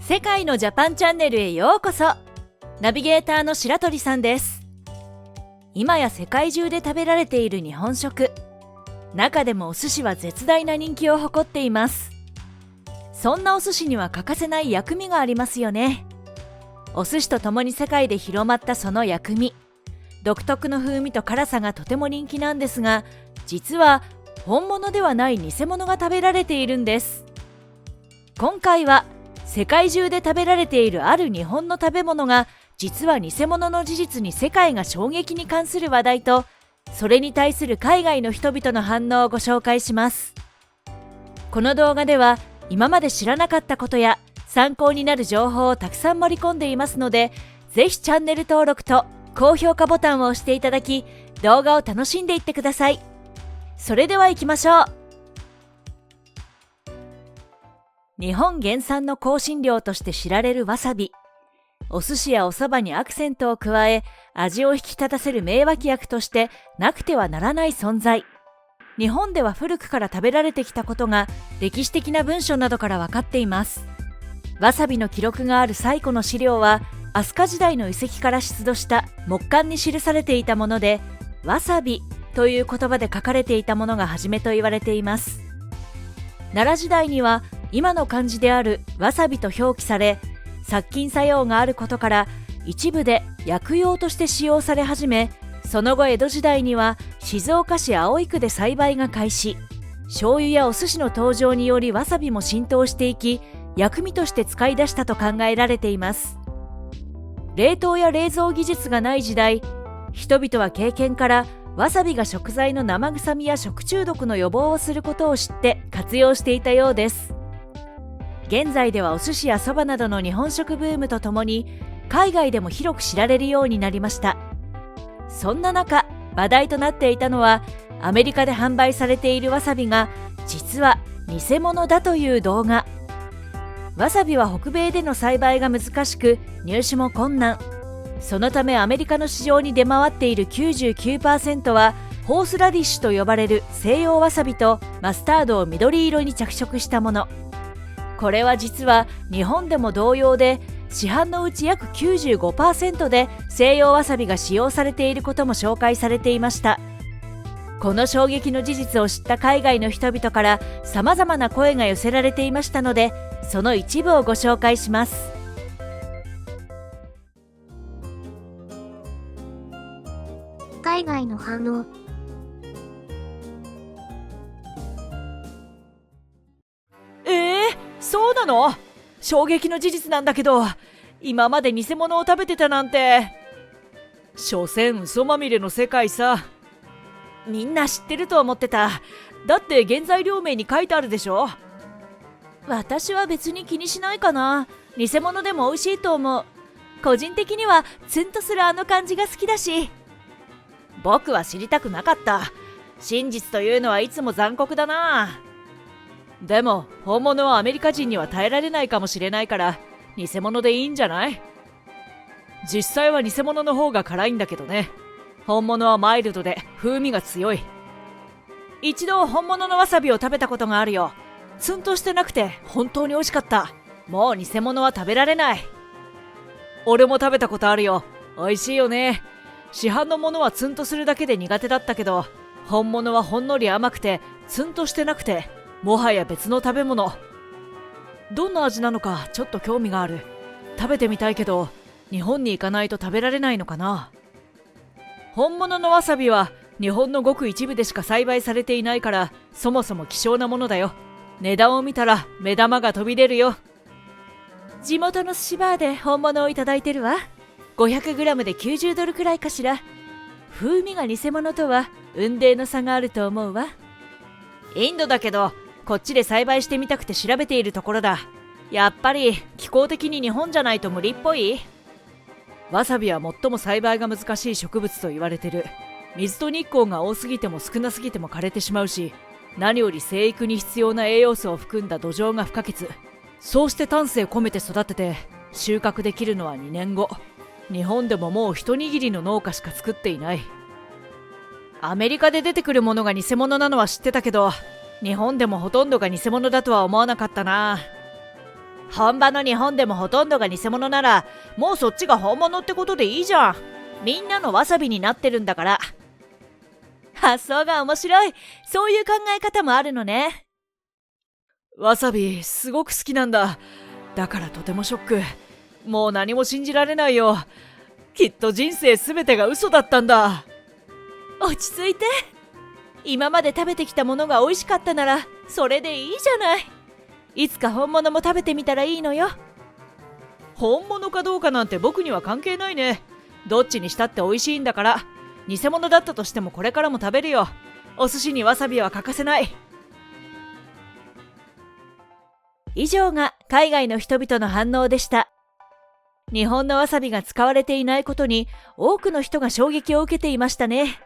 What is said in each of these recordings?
世界のジャパンチャンネルへようこそ。ナビゲーターの白鳥さんです。今や世界中で食べられている日本食、中でもお寿司は絶大な人気を誇っています。そんなお寿司には欠かせない薬味がありますよね。お寿司とともに世界で広まったその薬味、独特の風味と辛さがとても人気なんですが、実は本物ではない偽物が食べられているんです。今回は世界中で食べられているある日本の食べ物が実は偽物の事実に世界が衝撃に関する話題と、それに対する海外の人々の反応をご紹介します。この動画では今まで知らなかったことや参考になる情報をたくさん盛り込んでいますので、ぜひチャンネル登録と高評価ボタンを押していただき、動画を楽しんでいってください。それでは行きましょう。日本原産の香辛料として知られるわさび。お寿司やお蕎麦にアクセントを加え、味を引き立たせる名脇役としてなくてはならない存在。日本では古くから食べられてきたことが歴史的な文書などから分かっています。わさびの記録がある最古の資料は、飛鳥時代の遺跡から出土した木簡に記されていたもので、わさびという言葉で書かれていたものが始めと言われています。奈良時代には今の漢字であるわさびと表記され、殺菌作用があることから一部で薬用として使用され始め、その後江戸時代には静岡市葵区で栽培が開始。醤油やお寿司の登場によりわさびも浸透していき、薬味として使い出したと考えられています。冷凍や冷蔵技術がない時代、人々は経験からわさびが食材の生臭みや食中毒の予防をすることを知って活用していたようです。現在ではお寿司やそばなどの日本食ブームとともに海外でも広く知られるようになりました。そんな中、話題となっていたのは、アメリカで販売されているわさびが実は偽物だという動画。わさびは北米での栽培が難しく、入手も困難。そのためアメリカの市場に出回っている 99% はホースラディッシュと呼ばれる西洋わさびとマスタードを緑色に着色したもの。これは実は日本でも同様で、市販のうち約 95% で西洋わさびが使用されていることも紹介されていました。この衝撃の事実を知った海外の人々から様々な声が寄せられていましたので、その一部をご紹介します。海外の反応。そうなの？衝撃の事実なんだけど、今まで偽物を食べてたなんて。所詮嘘まみれの世界さ。みんな知ってると思ってた。だって原材料名に書いてあるでしょ。私は別に気にしないかな。偽物でも美味しいと思う。個人的にはツンとするあの感じが好きだし。僕は知りたくなかった。真実というのはいつも残酷だな。でも本物はアメリカ人には耐えられないかもしれないから、偽物でいいんじゃない？実際は偽物の方が辛いんだけどね。本物はマイルドで風味が強い。一度本物のわさびを食べたことがあるよ。ツンとしてなくて本当に美味しかった。もう偽物は食べられない。俺も食べたことあるよ。美味しいよね。市販のものはツンとするだけで苦手だったけど、本物はほんのり甘くてツンとしてなくて、もはや別の食べ物。どんな味なのかちょっと興味がある。食べてみたいけど、日本に行かないと食べられないのかな。本物のわさびは日本のごく一部でしか栽培されていないから、そもそも希少なものだよ。値段を見たら目玉が飛び出るよ。地元の寿司バーで本物をいただいてるわ。500g で90ドルくらいかしら。風味が偽物とは雲泥の差があると思うわ。インドだけど、こっちで栽培してみたくて調べているところだ。やっぱり気候的に日本じゃないと無理っぽい。わさびは最も栽培が難しい植物と言われてる。水と日光が多すぎても少なすぎても枯れてしまうし、何より生育に必要な栄養素を含んだ土壌が不可欠。そうして丹精込めて育てて、収穫できるのは2年後。日本でももう一握りの農家しか作っていない。アメリカで出てくるものが偽物なのは知ってたけど、日本でもほとんどが偽物だとは思わなかったな。本場の日本でもほとんどが偽物なら、もうそっちが本物ってことでいいじゃん。みんなのわさびになってるんだから。発想が面白い。そういう考え方もあるのね。わさびすごく好きなんだ。だからとてもショック。もう何も信じられないよ。きっと人生すべてが嘘だったんだ。落ち着いて。今まで食べてきたものが美味しかったならそれでいいじゃない。いつか本物も食べてみたらいいのよ。本物かどうかなんて僕には関係ないね。どっちにしたって美味しいんだから。偽物だったとしてもこれからも食べるよ。お寿司にわさびは欠かせない。以上が海外の人々の反応でした。日本のわさびが使われていないことに多くの人が衝撃を受けていましたね。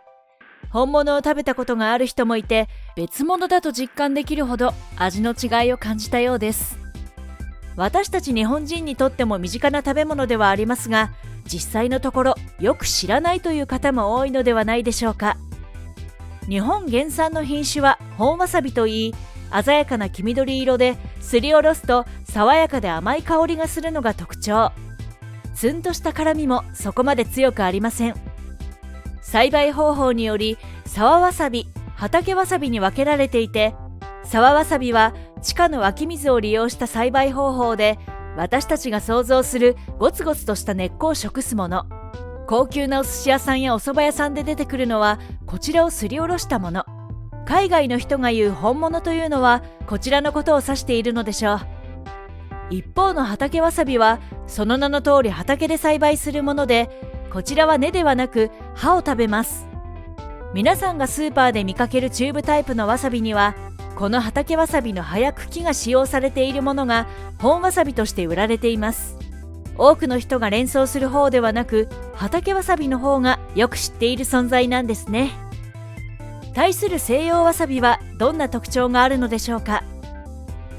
本物を食べたことがある人もいて、別物だと実感できるほど味の違いを感じたようです。私たち日本人にとっても身近な食べ物ではありますが、実際のところよく知らないという方も多いのではないでしょうか。日本原産の品種は本わさびといい、鮮やかな黄緑色ですりおろすと爽やかで甘い香りがするのが特徴。ツンとした辛みもそこまで強くありません。栽培方法により沢わさび、畑わさびに分けられていて、沢わさびは地下の湧き水を利用した栽培方法で、私たちが想像するゴツゴツとした根っこを食すもの。高級なお寿司屋さんやお蕎麦屋さんで出てくるのはこちらをすりおろしたもの。海外の人が言う本物というのはこちらのことを指しているのでしょう。一方の畑わさびはその名の通り畑で栽培するもので、こちらは根ではなく葉を食べます。皆さんがスーパーで見かけるチューブタイプのわさびには、この畑わさびの葉や茎が使用されているものが本わさびとして売られています。多くの人が連想する方ではなく、畑わさびの方がよく知っている存在なんですね。対する西洋わさびはどんな特徴があるのでしょうか。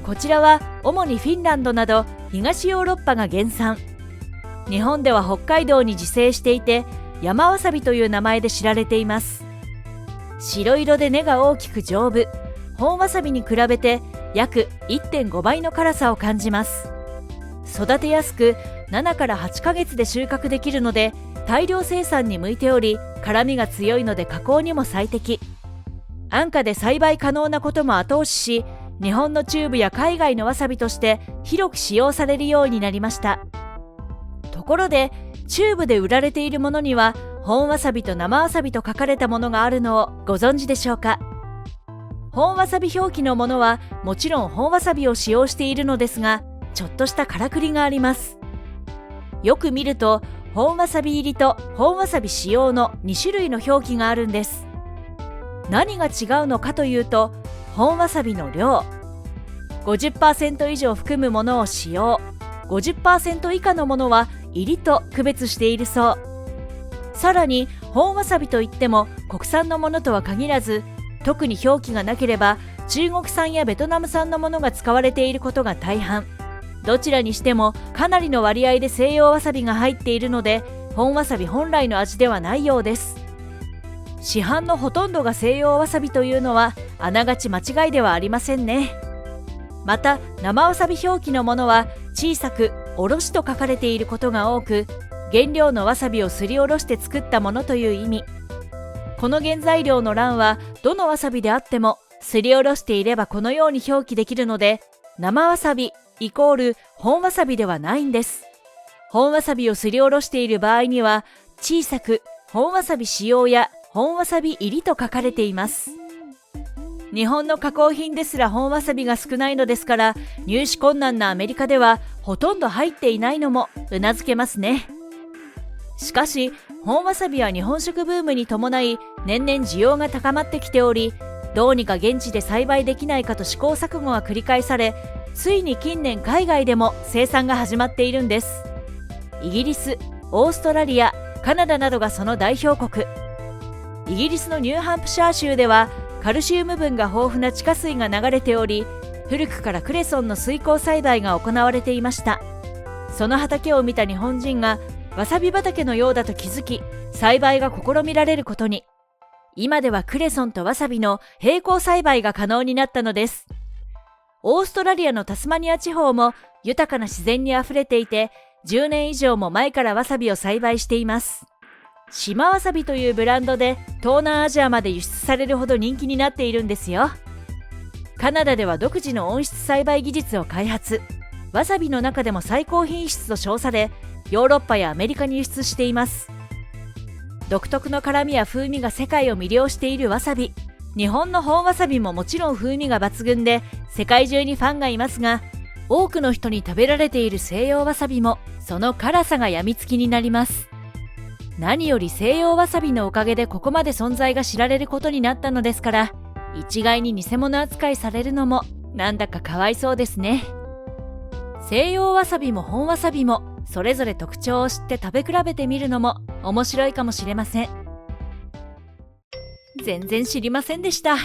こちらは主にフィンランドなど東ヨーロッパが原産。日本では北海道に自生していて、山わさびという名前で知られています。白色で根が大きく丈夫、本わさびに比べて約 1.5 倍の辛さを感じます。育てやすく7から8ヶ月で収穫できるので、大量生産に向いており、辛みが強いので加工にも最適。安価で栽培可能なことも後押しし、日本のチューブや海外のわさびとして広く使用されるようになりました。ところで、チューブで売られているものには本わさびと生わさびと書かれたものがあるのをご存知でしょうか。本わさび表記のものはもちろん本わさびを使用しているのですが、ちょっとしたからくりがあります。よく見ると本わさび入りと本わさび使用の2種類の表記があるんです。何が違うのかというと、本わさびの量、50% 以上含むものを使用、50% 以下のものは入りと区別しているそう。さらに本わさびといっても国産のものとは限らず、特に表記がなければ中国産やベトナム産のものが使われていることが大半。どちらにしてもかなりの割合で西洋わさびが入っているので、本わさび本来の味ではないようです。市販のほとんどが西洋わさびというのはあながち間違いではありませんね。また生わさび表記のものは小さくおろしと書かれていることが多く、原料のわさびをすりおろして作ったものという意味。この原材料の欄はどのわさびであってもすりおろしていればこのように表記できるので、生わさびイコール本わさびではないんです。本わさびをすりおろしている場合には小さく本わさび使用や本わさび入りと書かれています。日本の加工品ですら本わさびが少ないのですから、入手困難なアメリカではほとんど入っていないのもうなずけますね。しかし本わさびは日本食ブームに伴い年々需要が高まってきており、どうにか現地で栽培できないかと試行錯誤が繰り返され、ついに近年海外でも生産が始まっているんです。イギリス、オーストラリア、カナダなどがその代表国。イギリスのニューハンプシャー州ではカルシウム分が豊富な地下水が流れており、古くからクレソンの水耕栽培が行われていました。その畑を見た日本人がわさび畑のようだと気づき、栽培が試みられることに。今ではクレソンとわさびの並行栽培が可能になったのです。オーストラリアのタスマニア地方も豊かな自然にあふれていて、10年以上も前からわさびを栽培しています。島わさびというブランドで東南アジアまで輸出されるほど人気になっているんですよ。カナダでは独自の温室栽培技術を開発。わさびの中でも最高品質と称され、ヨーロッパやアメリカに輸出しています。独特の辛みや風味が世界を魅了しているわさび。日本の本わさびももちろん風味が抜群で世界中にファンがいますが、多くの人に食べられている西洋わさびもその辛さがやみつきになります。何より西洋わさびのおかげでここまで存在が知られることになったのですから、一概に偽物扱いされるのもなんだかかわいそうですね。西洋わさびも本わさびもそれぞれ特徴を知って食べ比べてみるのも面白いかもしれません。全然知りませんでした。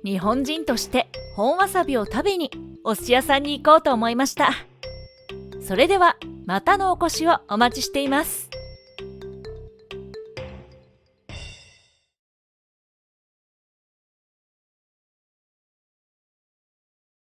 日本人として本わさびを食べにお寿司屋さんに行こうと思いました。それではまたのお越しをお待ちしています。